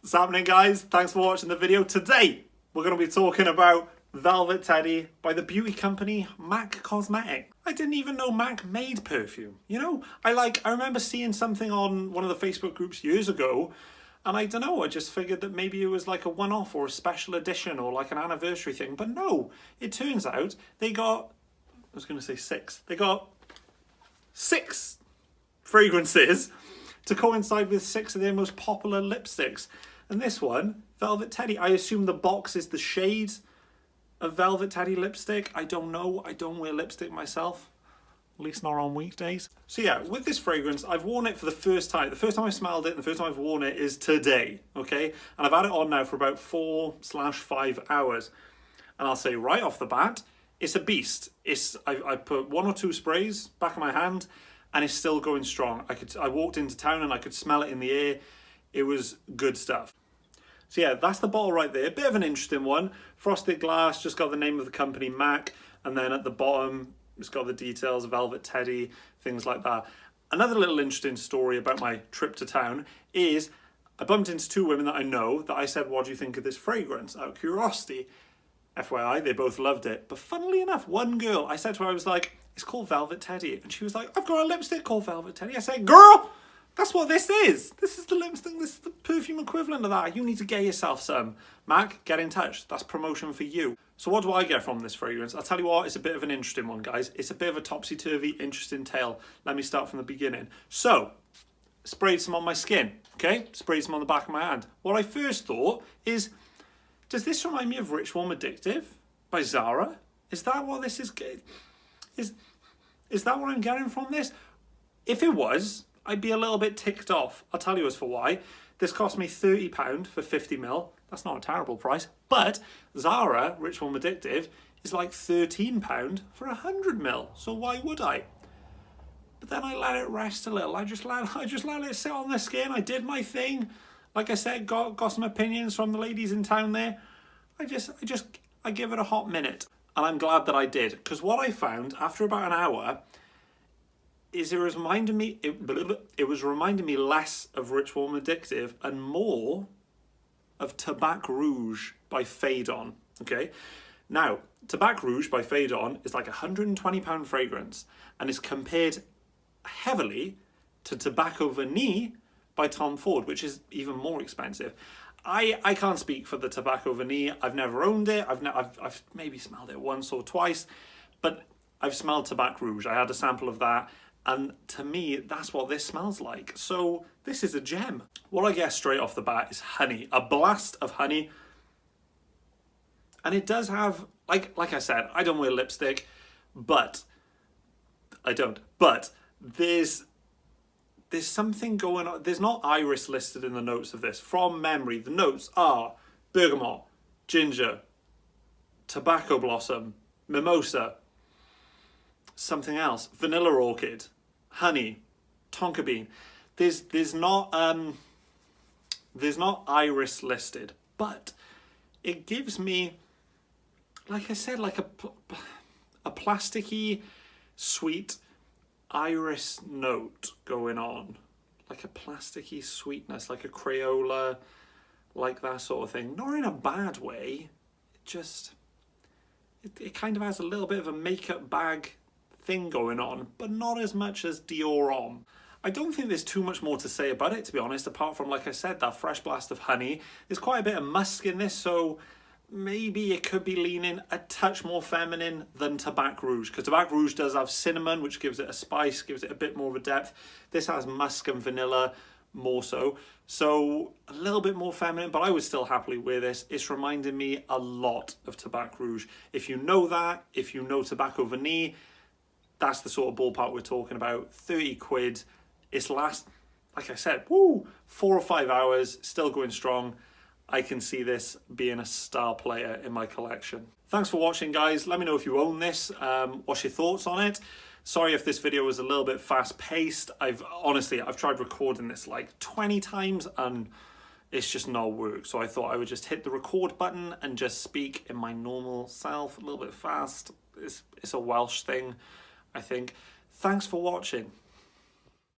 What's happening, guys? Thanks for watching the video. Today we're going to be talking about Velvet Teddy by the beauty company MAC Cosmetic. I didn't even know MAC made perfume. You know, I remember seeing something on one of the Facebook groups years ago, and I don't know, I just figured that maybe it was like a one-off or a special edition or like an anniversary thing. But no, it turns out they got, I was going to say six. They got 6 fragrances to coincide with 6 of their most popular lipsticks. And this one, Velvet Teddy, I assume the box is the shade of Velvet Teddy lipstick. I don't know. I don't wear lipstick myself, at least not on weekdays. So yeah, with this fragrance, I've worn it for the first time. The first time I smelled it and the first time I've worn it is today, okay? And I've had it on now for about 4/5 hours. And I'll say right off the bat, it's a beast. I put 1 or 2 sprays back of my hand and it's still going strong. I walked into town and I could smell it in the air. It was good stuff. So yeah, that's the bottle right there. A bit of an interesting one. Frosted glass, just got the name of the company, MAC, and then at the bottom, it's got the details, Velvet Teddy, things like that. Another little interesting story about my trip to town is I bumped into 2 women that I know that I said, what do you think of this fragrance? Out of curiosity. FYI, they both loved it. But funnily enough, one girl, I said to her, I was like, it's called Velvet Teddy. And she was like, I've got a lipstick called Velvet Teddy. I said, girl, that's what this is. This is the lipstick, this is the perfume equivalent of that. You need to get yourself some. MAC, get in touch. That's promotion for you. So what do I get from this fragrance? I'll tell you what, it's a bit of an interesting one, guys. It's a bit of a topsy-turvy, interesting tale. Let me start from the beginning. So, sprayed some on my skin, okay? Sprayed some on the back of my hand. What I first thought is, does this remind me of Rich Warm Addictive by Zara? Is that what this is? Is that what I'm getting from this? If it was, I'd be a little bit ticked off. I'll tell you as for why. This cost me £30 for 50ml. That's not a terrible price. But Zara, Rich Warm Addictive, is like £13 for 100ml. So why would I? But then I let it rest a little. I just let it sit on the skin. I did my thing. Like I said, got some opinions from the ladies in town there. I give it a hot minute. And I'm glad that I did. Because what I found after about an hour is it was reminding me less of Rich Warm Addictive and more of Tabac Rouge by Fade On. Okay? Now, Tabac Rouge by Fade On is like a £120 fragrance and is compared heavily to Tobacco Vanille by Tom Ford, which is even more expensive. I can't speak for the Tobacco Vanille. I've never owned it. I've maybe smelled it once or twice, but I've smelled Tabac Rouge. I had a sample of that, and to me, that's what this smells like. So this is a gem. What I get straight off the bat is honey, a blast of honey, and it does have, like I said, I don't wear lipstick, but there's something going on. There's not iris listed in the notes of this. From memory, the notes are bergamot, ginger, tobacco blossom, mimosa, something else, vanilla orchid, honey, tonka bean. There's not iris listed, but it gives me, like I said, like a plasticky, sweet iris note going on, like a plasticky sweetness, like a Crayola, like that sort of thing. Not in a bad way. It kind of has a little bit of a makeup bag thing going on, but not as much as Dior Homme. I don't think there's too much more to say about it, to be honest, apart from, like I said, that fresh blast of honey. There's quite a bit of musk in this, so maybe it could be leaning a touch more feminine than Tabac Rouge, because Tabac Rouge does have cinnamon, which gives it a spice, gives it a bit more of a depth. This has musk and vanilla more so a little bit more feminine, but I would still happily wear this. It's reminding me a lot of Tabac Rouge. If you know that, if you know Tobacco Vanille, that's the sort of ballpark we're talking about. 30 quid. It's last, like I said, 4 or 5 hours, still going strong. I can see this being a star player in my collection. Thanks for watching, guys. Let me know if you own this. What's your thoughts on it? Sorry if this video was a little bit fast-paced. I've tried recording this like 20 times and it's just not worked. So I thought I would just hit the record button and just speak in my normal self, a little bit fast. It's a Welsh thing, I think. Thanks for watching.